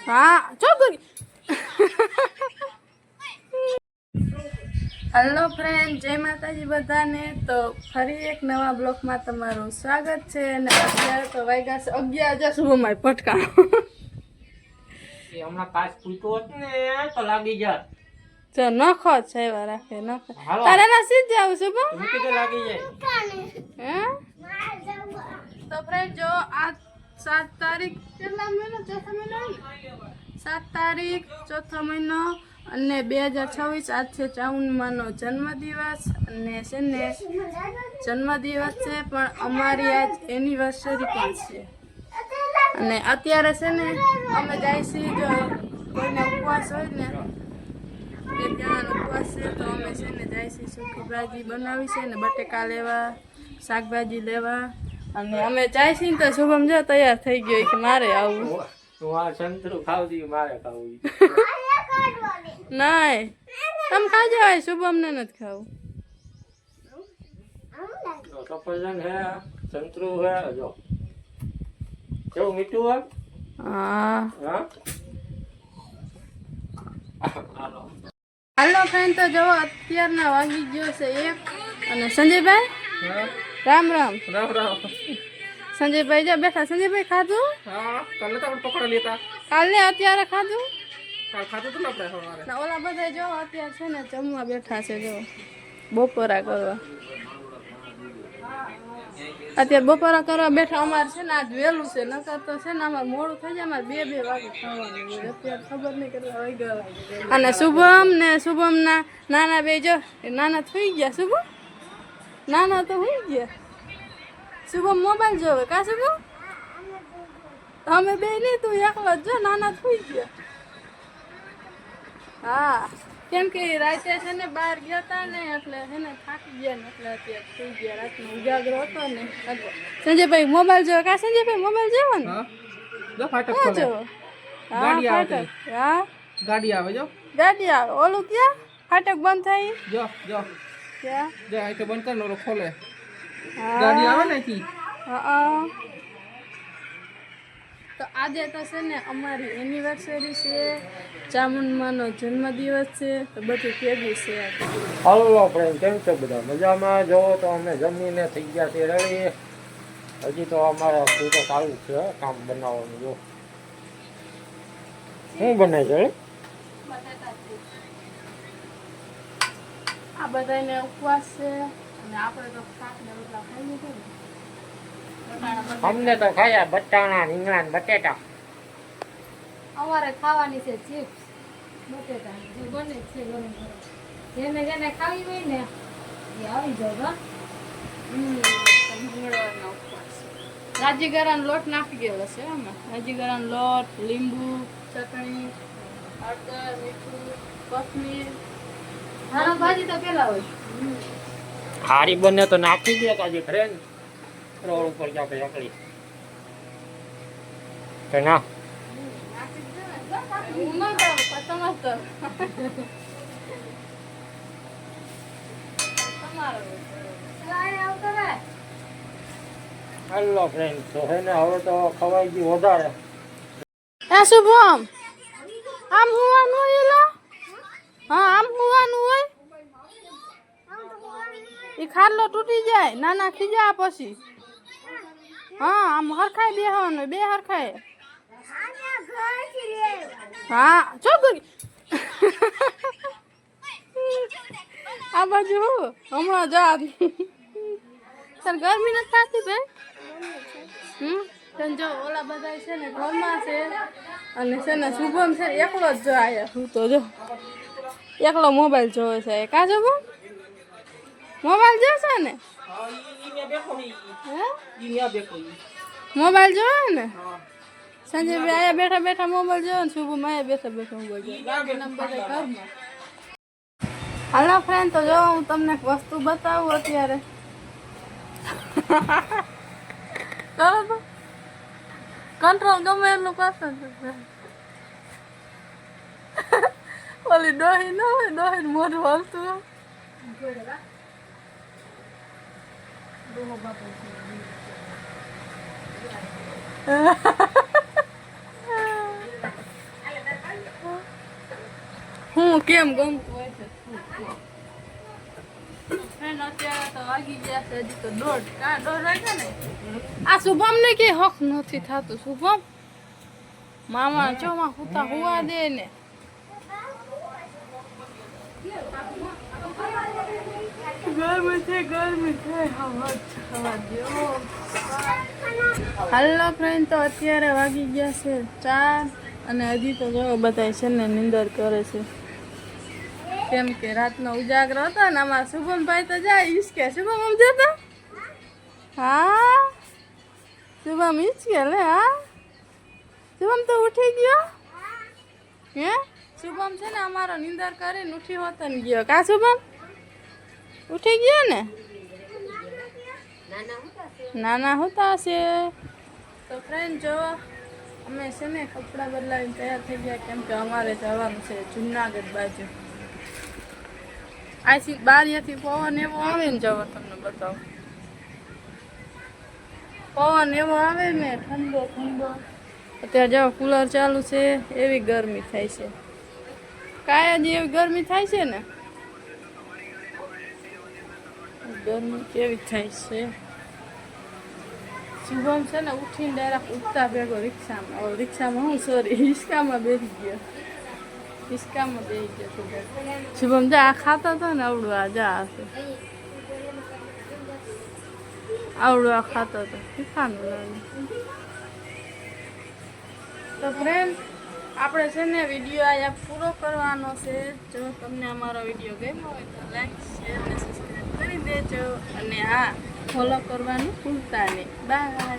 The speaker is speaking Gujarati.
હા ચોક હેલો ફ્રેન્ડ, જય માતાજી બધાને। તો ફરી એક નવા બ્લોગમાં તમારું સ્વાગત છે। અને અત્યારે તો વાગ્યા છે 11 સુબહમાં ફટકા હમણાં કાચ ફૂલતો હતો ને તો લાગી જાય તો નખો છે એવા રાખે નખો તારે ના સીધ જાવ છું બા મૂકી તો લાગી જાય હે તો ફ્રેન્ડ જો આ 7 તારીખ કેટલા મહિનો ચોથો મહિનો 7 તારીખ ચોથો મહિનો અને 2026 આજ છે ચાઉનમાંનો જન્મદિવસ અને છે ને જન્મદિવસ છે પણ અમારી આજ એનિવર્સરી પણ છે। અને અત્યારે છે ને અમે જાય છીએ જો કોઈને ઉપવાસ હોય ને એક જણાનો ઉપવાસ છે તો અમે છે ને જાય છીએ સૂકી ભાજી બનાવી છે ને બટેકા લેવા શાકભાજી લેવા અને અમે જાય છીએ તો શુભમ જો તૈયાર થઈ ગયો કે મારે આવું તું આ સંતરું ખાવ દી મારે ખાવું નહીં તમે ખાઈ જવાય શુભમને નથી ખાવું સફરજન હે સંતરું હે જો કેવું મીઠું હે હા હા હાલો ફ્રેન્ડ તો જો અત્યારના વાગી ગયો છે 1 અને સંજયભાઈ રામ રામ રામ રામ સંજયભાઈ જો બેઠા સંજયભાઈ ખાધું હા કાલે તો આપણે પકડા લેતા કાલે અત્યારે ખાધું કાલ ખાધું તો આપણે સવારે ના ઓલા બધા જો અત્યારે છે ને જમવા બેઠા છે જો બપોરા કરવા અત્યારે બપોરા કરવા બેઠા અમારે છે ને આજ વહેલું છે નકર તો છે ને અમારે મોડું થઈ જાય અમારે 2 વાગે ખાવાનું હોય અત્યારે ખબર નહીં કેટલા વાગ્યા અને શુભમ ના નાના બે જો નાના થઈ ગયા શુભમ નાના તો થઈ ગયા શુભમ મોબાઈલ જોવે કા શુભમ અમે બે નહીં તું એકલો જો નાના થઈ ગયા હા કેમ કે રાતે છે ને બહાર ગયા હતા ને એટલે છે ને થાકી ગયા ને એટલે અત્યારે થઈ ગયા રાતનો ઉજાગરો હતો ને સંજયભાઈ મોબાઈલ જોવે કા સંજયભાઈ મોબાઈલ જોવો ને જો ફાટક હા ખોલે જોવો ગાડી આવે ફાટક હા ગાડી આવે જો ગાડી આવે ઓલું ક્યાં ફાટક બંધ થાય જો જો ક્યાં જો આ તો બંધ કર નો ખોલે હા ગાડી આવે ને થી હા તો આજે તો છે ને અમારી એનિવર્સરી છે ચામુંડમાનો જન્મદિવસ છે તો બધું કેવું છે હલો ફ્રેન્ડ કેમ છો બધા મજામાં જો તો અમે જમીને થઈ ગયા છે રેડી હજી તો અમારા તો ચાલુ છે કામ બનાવવાનું જો શું બનાય છે આ બધાને ઉપવાસ છે અને આપણે તો શાક ને રોટલા ખાઈ લીધું ને અમને તો ખાયા બટાણા રીંગણા બટેટા અમારે ખાવાની છે ચિપ્સ બટેટા જે બને છે ગરમ ગરમ જેને જેને ખાવી હોય ને એ આવી જાવ હા મંગળવારનો ઉપવાસ રાજીગરાનો લોટ નાખી ગયેલો છે આમાં રાજીગરાનો લોટ લીંબુ ચટણી હળદર મીઠું કોથમીર ધાણા ભાજી તો પેલા હોય હારી બને તો નાખી દે કાજી ફ્રેન્ડ રોડ ઉપર જાકે એકલી તો ના હું ન કરું પતંગ જ કરું તમારો હેલો ફ્રેન્ડ તો હે ને હવે તો ખવાઈ ગયું વધારે હે શુભમ આમ હોવાનું હોય એલા હા આમ હોવાનું હોય એ ખાટલો તૂટી જાય નાના ખીજા પછી હા આમ હરખાય બેહવાનું બે હરખાય હા ચોક આ બાજુ હમણાં જા સર ગરમી નથી થતી ભાઈ જો ઓલા બધા છે ને ઘરમાં છે અને છે ને શુભમ છે એકલો જ જો આયા હું તો જો એકલો મોબાઈલ જોવે છે કા શુભમ મોબાઈલ જોશે ને મોબાઈલ જોવે ને સંજયભાઈ આયા બેઠા બેઠા મોબાઈલ જોવે ને શુભમ આયા બેઠા બેઠા મોબાઈલ જોવે બધા ઘરમાં હાલો ફ્રેન્ડ તો જો હું તમને એક વસ્તુ બતાવું અત્યારે કરો તો કંટ્રોલ ગમે એટલું પસંદ ઓલી ડોહી ન હોય ડોહી મોઢું હલતું હું કેમ ગમતું હોય છે ફ્રેન્ડ અત્યારે તો વાગી ગયા છે હજી તો દોઢ વાગ્યા ને આ શુભમ ને કે હક નથી થતું શુભમ મામા ચોમાં હુતા હુવા દે ને ગરમી છે હવા દો હાલો ફ્રેન્ડ તો અત્યારે વાગી ગયા છે 4 અને હજી તો જો બધા છે ને નિંદર કરે છે કેમ કે રાતનો ઉજાગરો હતો ને અમારા શુભમભાઈ તો જાય ઈસકે શુભમ સમજે તો હા શુભમ ઈસકે લે હા શુભમ તો ઉઠી ગયો હે શુભમ છે ને અમારો નિંદર કરીને ઉઠી હોતો ને ગયો કા શુભમ ઉઠી ગયો ને નાના હોતા હશે તો ફ્રેન્ડ જો અમે છે ને કપડાં બદલાવીને તૈયાર થઈ ગયા કેમ કે અમારે જવાનું છે જુનાગઢ બાજુ આથી બારીયાથી પવન એવો આવે ને જવો તમને બતાવો પવન એવો આવે ને ઠંડો ઠંડો અત્યારે જો કુલર ચાલુ છે એવી ગરમી થાય છે કાંઈ જ એવી ગરમી થાય છે ને ગરમી કેવી થાય છે શુભમ છે ને ઉઠીને ડાયરેક્ટ ઉઠતા ભેગો રિક્ષામાં હું સોરી હિસકામાં બેસી ગયો શુભમ જા આ ખાતા હતા ને આવડું આ જા હશે આવડું આ ખાતો હતો શીખાનું લાગે તો ફ્રેન્ડ આપણે છે ને વિડીયો અહીંયા પૂરો કરવાનો છે જો તમને અમારો વિડીયો ગમ્યો હોય તો લાઈક શેર અને સબસ્ક્રાઈબ કરી દેજો અને હા ફોલો કરવાનું ભૂલતા નહીં બાય